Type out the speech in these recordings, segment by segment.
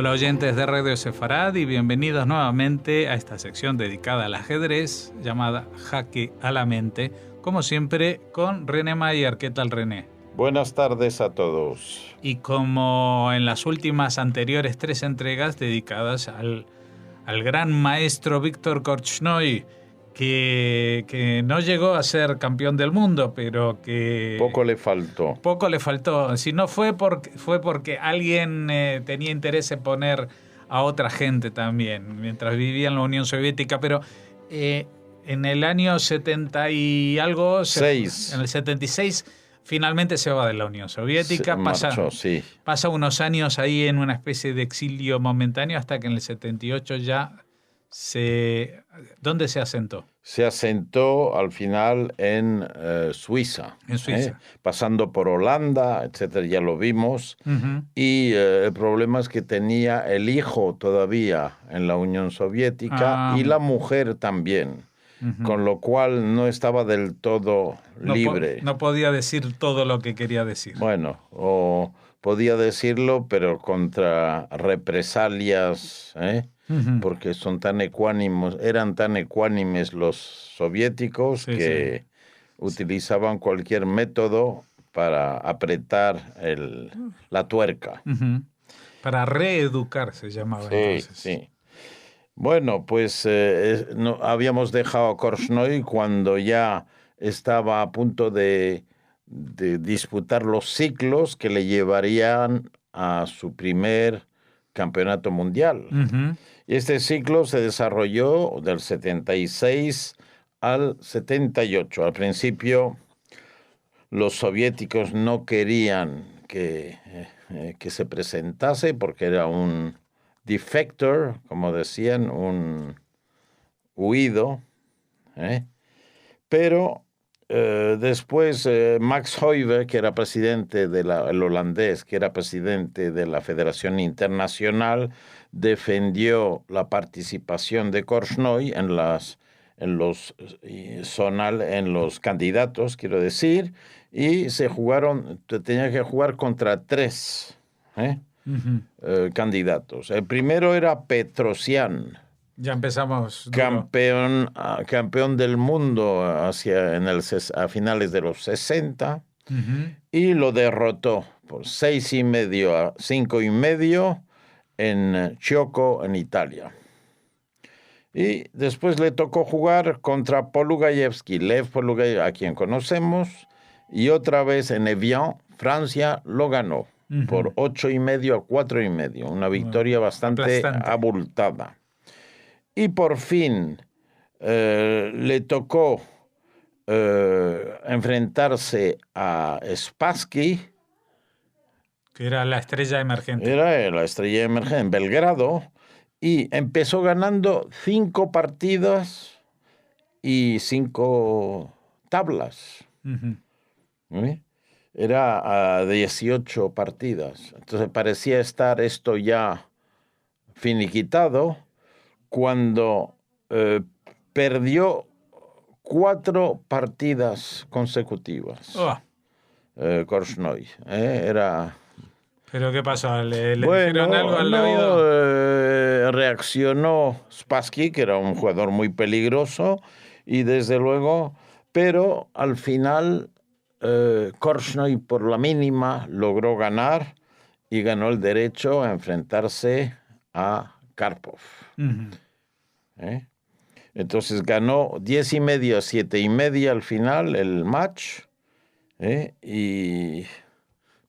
Hola oyentes de Radio Sefarad y bienvenidos nuevamente a esta sección dedicada al ajedrez llamada Jaque a la Mente, como siempre con René Mayer. ¿Qué tal, René? Buenas tardes a todos. Y como en las últimas anteriores 3 entregas dedicadas al gran maestro Víctor Korchnoi, que no llegó a ser campeón del mundo, pero que... Poco le faltó. Poco le faltó. Si no fue porque alguien tenía interés en poner a otra gente también, mientras vivía en la Unión Soviética, pero en el año 70 y algo... En el 76 finalmente se va de la Unión Soviética. Pasa unos años ahí en una especie de exilio momentáneo hasta que en el 78 ya... ¿Dónde se asentó? Se asentó al final en Suiza. En Suiza. Pasando por Holanda, etcétera, ya lo vimos. Uh-huh. Y el problema es que tenía el hijo todavía en la Unión Soviética y la mujer también. Uh-huh. Con lo cual no estaba del todo libre. No podía decir todo lo que quería decir. Bueno, o podía decirlo, pero contra represalias, Uh-huh. porque eran tan ecuánimes los soviéticos que utilizaban cualquier método para apretar la tuerca. Uh-huh. Para reeducar se llamaba entonces. Sí. Bueno, pues habíamos dejado a Korchnoi cuando ya estaba a punto de disputar los ciclos que le llevarían a su primer campeonato mundial. Uh-huh. Y este ciclo se desarrolló del 76 al 78. Al principio, los soviéticos no querían que se presentase porque era un defector, como decían, un huido. Pero después Max Heuvel, que era presidente el holandés, que era presidente de la Federación Internacional, defendió la participación de Korchnoi en los candidatos, quiero decir, y tenía que jugar contra 3 candidatos. El primero era Petrosian. Ya empezamos. Campeón del mundo a finales de los 60, Uh-huh. y lo derrotó por 6,5 a 5,5 en Chioco, en Italia. Y después le tocó jugar contra Lev Polugayevsky, a quien conocemos, y otra vez en Evian, Francia, lo ganó Uh-huh. por 8,5 a 4,5, una victoria bastante abultada. Y por fin le tocó enfrentarse a Spassky, que era la estrella emergente. Era la estrella emergente en Belgrado, y empezó ganando 5 partidas y 5 tablas. Uh-huh. Era a 18 partidas. Entonces parecía estar esto ya finiquitado, cuando perdió 4 partidas consecutivas. Korchnoi. ¿Pero qué pasó? ¿Le dijeron algo al oído? Reaccionó Spassky, que era un jugador muy peligroso, y desde luego, pero al final Korchnoi por la mínima logró ganar y ganó el derecho a enfrentarse a Karpov. Uh-huh. Entonces ganó 10,5 a 7,5 al final el match, y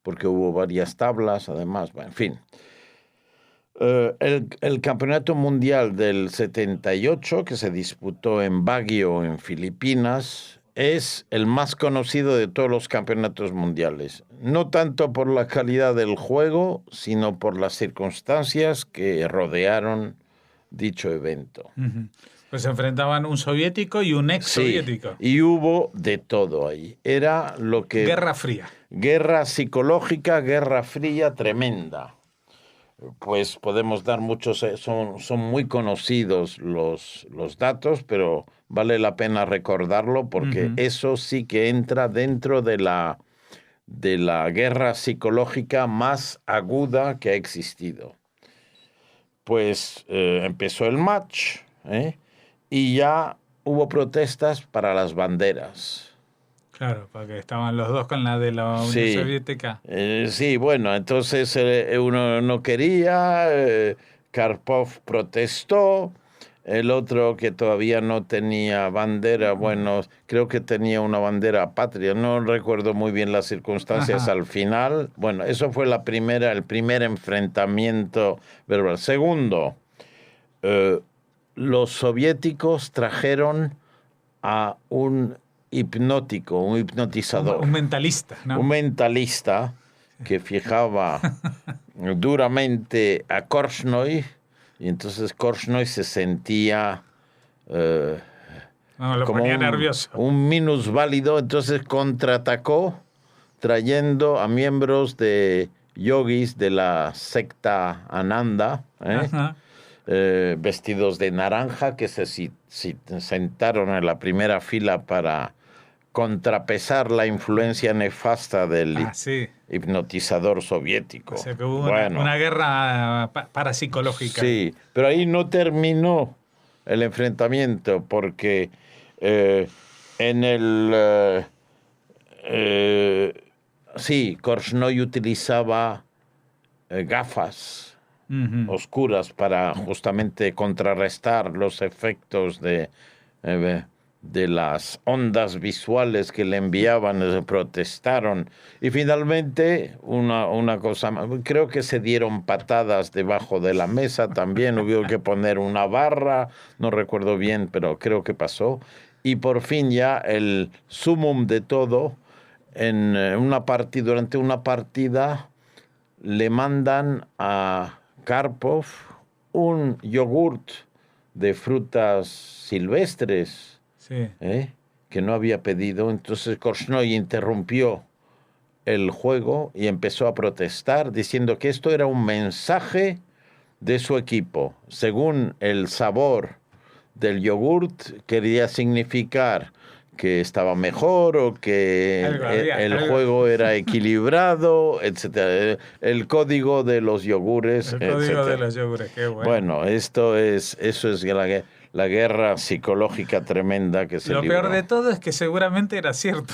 porque hubo varias tablas además, en fin. El campeonato mundial del 78, que se disputó en Baguio, en Filipinas, es el más conocido de todos los campeonatos mundiales. No tanto por la calidad del juego, sino por las circunstancias que rodearon dicho evento. Uh-huh. Pues se enfrentaban un soviético y un ex-soviético. Sí, y hubo de todo ahí. Era lo que... Guerra Fría. Guerra psicológica, guerra fría tremenda. Pues podemos dar muchos... Son muy conocidos los datos, pero vale la pena recordarlo porque Uh-huh. eso sí que entra dentro de la guerra psicológica más aguda que ha existido. pues empezó el match, y ya hubo protestas para las banderas. Claro, porque estaban los dos con la de la Unión Sí. Soviética. Sí, bueno, entonces uno no quería, Karpov protestó, el otro que todavía no tenía bandera, bueno, creo que tenía una bandera patria, no recuerdo muy bien las circunstancias al final. Bueno, eso fue el primer enfrentamiento verbal. Segundo, los soviéticos trajeron a un hipnótico, un hipnotizador. Un mentalista, ¿no? Un mentalista que fijaba duramente a Korchnoi, y entonces Korchnoi se sentía lo como ponía nervioso. un minusválido, entonces contraatacó trayendo a miembros de yogis de la secta Ananda, vestidos de naranja, que se sentaron en la primera fila para contrapesar la influencia nefasta del hipnotizador soviético. O sea que hubo una guerra parapsicológica. Sí, pero ahí no terminó el enfrentamiento, porque Korchnoi utilizaba gafas oscuras para justamente contrarrestar los efectos de las ondas visuales que le enviaban. Protestaron. Y finalmente, una cosa más, creo que se dieron patadas debajo de la mesa también, hubo que poner una barra, no recuerdo bien, pero creo que pasó. Y por fin ya el sumum de todo, durante una partida, le mandan a Karpov un yogurt de frutas silvestres, que no había pedido. Entonces Korchnoi interrumpió el juego y empezó a protestar diciendo que esto era un mensaje de su equipo. Según el sabor del yogurt, quería significar que estaba mejor o que el juego era equilibrado, etc. El código de los yogures. El código de los yogures, qué bueno. Bueno, eso es la guerra psicológica tremenda que se libró. Lo peor de todo es que seguramente era cierto.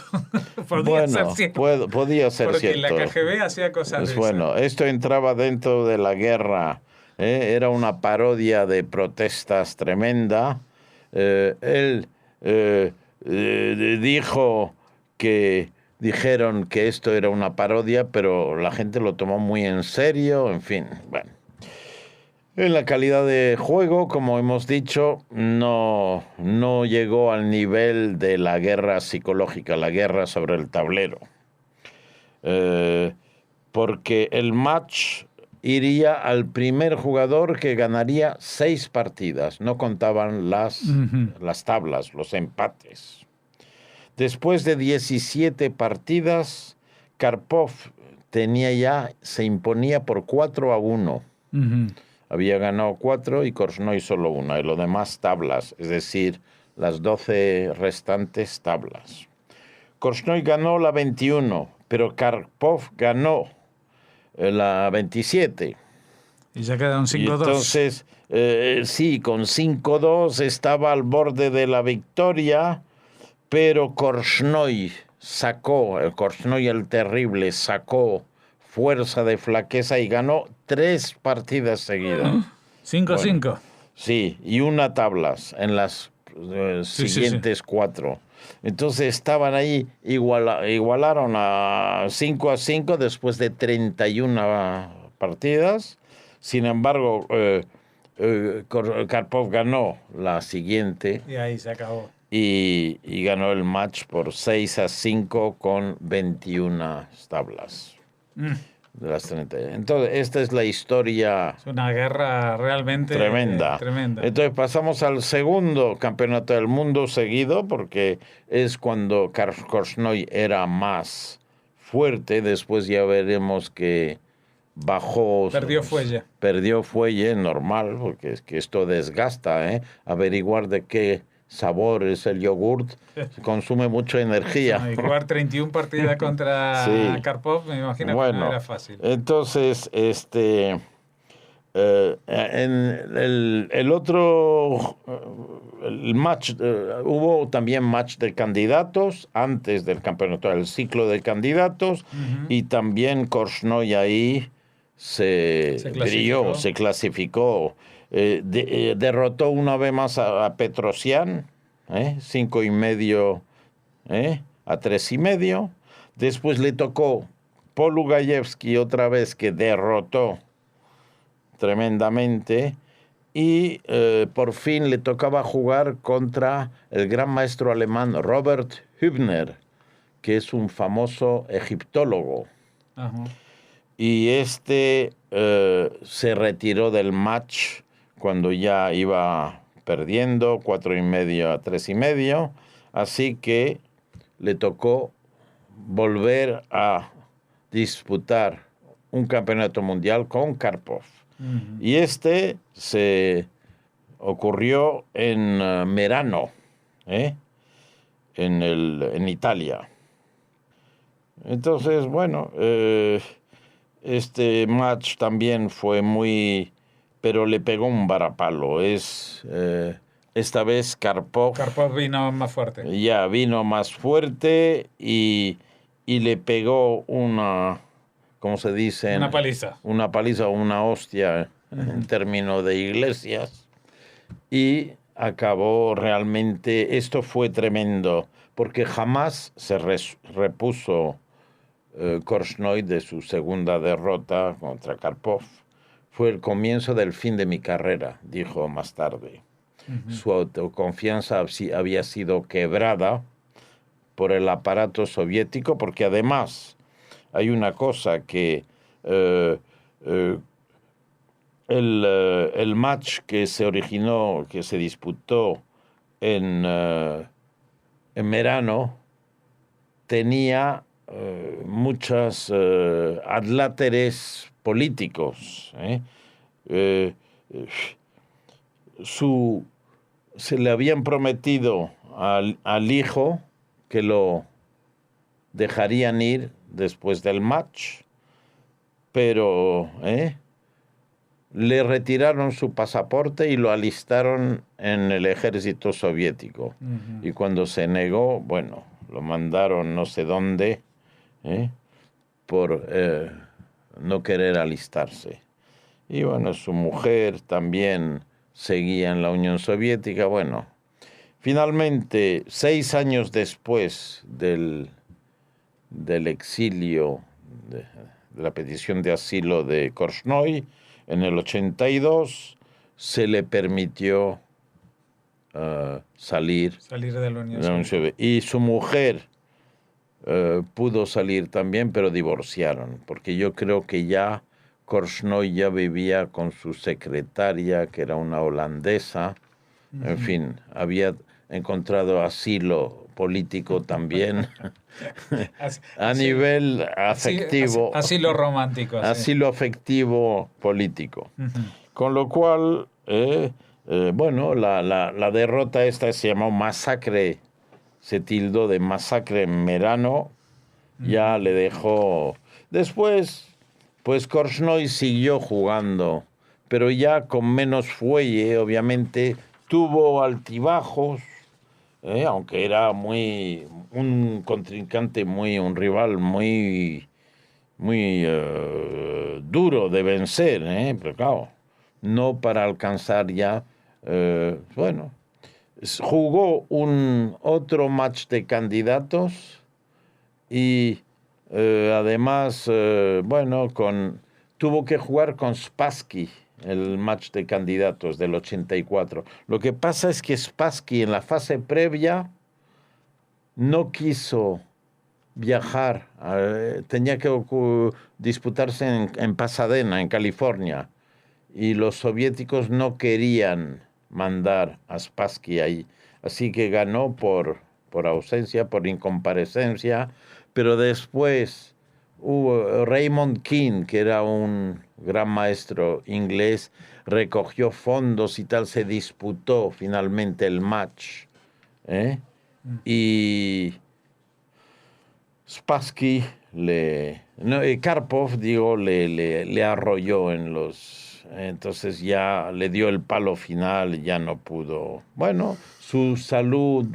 Podía ser cierto. Podía ser porque cierto. Porque la KGB hacía cosas de bueno, esto entraba dentro de la guerra. Era una parodia de protestas tremenda. Él dijeron que esto era una parodia, pero la gente lo tomó muy en serio, en fin, bueno. En la calidad de juego, como hemos dicho, no llegó al nivel de la guerra psicológica, la guerra sobre el tablero. Porque el match iría al primer jugador que ganaría 6 partidas. No contaban las tablas, los empates. Después de 17 partidas, Karpov se imponía por 4-1. Había ganado 4 y Korchnoi solo 1. Y lo demás tablas, es decir, las 12 restantes tablas. Korchnoi ganó la 21, pero Karpov ganó la 27. Y ya queda un 5-2. Entonces, sí, con 5-2 estaba al borde de la victoria, pero Korchnoi el terrible, sacó fuerza de flaqueza y ganó 3 partidas seguidas. 5-5. Bueno, sí, y 1 tablas en las siguientes 4. Entonces estaban ahí, igualaron a 5-5 después de 31 partidas. Sin embargo, Karpov ganó la siguiente. Y ahí se acabó. Y ganó el match por 6-5 con 21 tablas. De las 30. Entonces, esta es la historia. Es una guerra realmente tremenda. Entonces, pasamos al segundo campeonato del mundo seguido, porque es cuando Korchnoi era más fuerte. Después ya veremos que bajó. Perdió fuelle, normal, porque es que esto desgasta, averiguar de qué sabor es el yogurt, consume mucha energía. Y jugar 31 partidas contra Karpov, me imagino que no era fácil. Entonces, En el otro, el match, hubo también match de candidatos antes del campeonato, el ciclo de candidatos, y también Korchnoi ahí se brilló, se clasificó. Derrotó una vez más a Petrosian, 5,5 a 3,5. Después le tocó Polugajewski otra vez, que derrotó tremendamente, y por fin le tocaba jugar contra el gran maestro alemán Robert Hübner, que es un famoso egiptólogo. Ajá. Y se retiró del match cuando ya iba perdiendo 4,5 a 3,5, así que le tocó volver a disputar un campeonato mundial con Karpov. Uh-huh. Y se ocurrió en Merano, en Italia. Entonces, bueno, este match también fue pero le pegó un varapalo. Esta vez Karpov vino más fuerte. Ya vino más fuerte y le pegó una, ¿cómo se dice? Una paliza. Una paliza o una hostia en términos de iglesias. Y acabó realmente, esto fue tremendo, porque jamás se repuso Korchnoi de su segunda derrota contra Karpov. Fue el comienzo del fin de mi carrera, dijo más tarde. Uh-huh. Su autoconfianza había sido quebrada por el aparato soviético, porque además hay una cosa que el match que se originó, que se disputó en Merano, tenía muchos adláteres políticos. Se le habían prometido al hijo que lo dejarían ir después del match, pero le retiraron su pasaporte y lo alistaron en el ejército soviético. Uh-huh. Y cuando se negó, bueno, lo mandaron no sé dónde, por no querer alistarse. Y bueno, su mujer también seguía en la Unión Soviética. Bueno, finalmente, 6 años después del exilio, de la petición de asilo de Korchnoi, en el 82, se le permitió salir de la Unión Soviética. Y su mujer pudo salir también, pero divorciaron, porque yo creo que ya Korchnoi ya vivía con su secretaria, que era una holandesa. Uh-huh. En fin, había encontrado asilo político también a nivel afectivo. Asilo romántico. Asilo afectivo político. Uh-huh. Con lo cual, bueno, la derrota esta se llamó masacre, se tildó de masacre en Merano. Uh-huh. Ya le dejó. Después, pues Korchnoi siguió jugando, pero ya con menos fuelle, obviamente. Tuvo altibajos, aunque era un contrincante un rival muy duro de vencer, pero claro, no para alcanzar ya, bueno, jugó otro match de candidatos y además, bueno, tuvo que jugar con Spassky, el match de candidatos del 84. Lo que pasa es que Spassky en la fase previa no quiso viajar, tenía que disputarse en Pasadena, en California, y los soviéticos no querían mandar a Spassky ahí, así que ganó por ausencia, por incomparecencia, pero después hubo Raymond King, que era un gran maestro inglés, recogió fondos y tal, se disputó finalmente el match, y Spassky Karpov, le arrolló en entonces ya le dio el palo final y ya no pudo. Bueno, su salud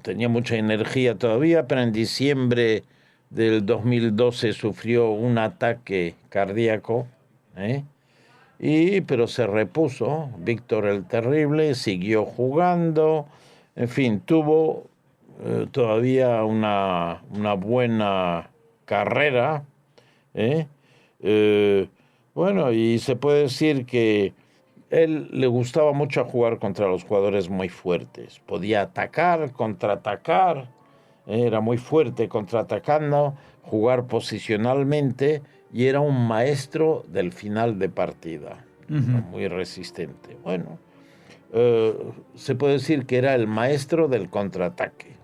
tenía mucha energía todavía, pero en diciembre del 2012 sufrió un ataque cardíaco, pero se repuso. Víctor el Terrible siguió jugando, en fin, tuvo todavía una buena carrera, bueno, y se puede decir que él le gustaba mucho jugar contra los jugadores muy fuertes. Podía atacar, contraatacar, era muy fuerte contraatacando, jugar posicionalmente y era un maestro del final de partida, muy resistente. Bueno, se puede decir que era el maestro del contraataque.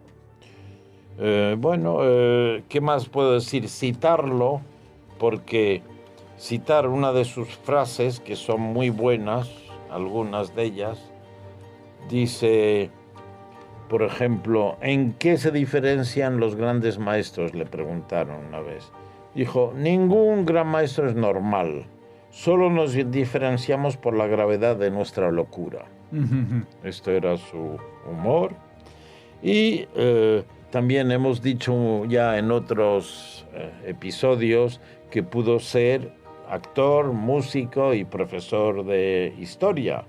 ¿Qué más puedo decir? Citarlo, porque citar una de sus frases, que son muy buenas, algunas de ellas, dice, por ejemplo, ¿en qué se diferencian los grandes maestros?, le preguntaron una vez. Dijo, ningún gran maestro es normal, solo nos diferenciamos por la gravedad de nuestra locura. Esto era su humor. Y también hemos dicho ya en otros episodios que pudo ser actor, músico y profesor de historia.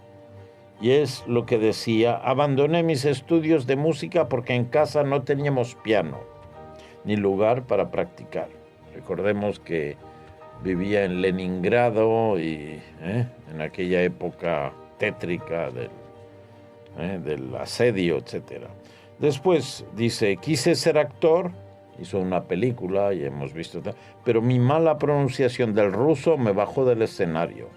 Y es lo que decía, abandoné mis estudios de música porque en casa no teníamos piano, ni lugar para practicar. Recordemos que vivía en Leningrado y en aquella época tétrica del asedio, etc. Después dice, quise ser actor, hizo una película y hemos visto, pero mi mala pronunciación del ruso me bajó del escenario.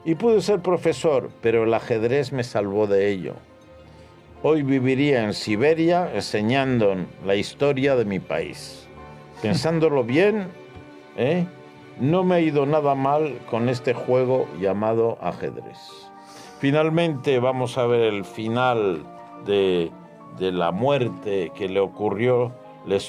Y pude ser profesor, pero el ajedrez me salvó de ello. Hoy viviría en Siberia enseñando la historia de mi país. Pensándolo bien, no me ha ido nada mal con este juego llamado ajedrez. Finalmente vamos a ver el final de la muerte que le ocurrió, le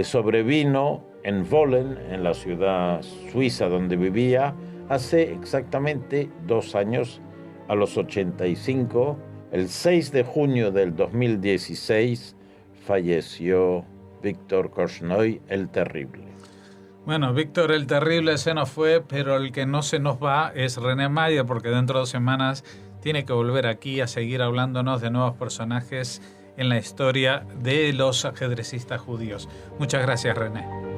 sobrevino en Wohlen, en la ciudad suiza donde vivía, hace exactamente 2 años, a los 85, el 6 de junio del 2016, falleció Víctor Korchnoi el Terrible. Bueno, Víctor el Terrible se nos fue, pero el que no se nos va es René Mayer, porque dentro de 2 semanas tiene que volver aquí a seguir hablándonos de nuevos personajes en la historia de los ajedrecistas judíos. Muchas gracias, René.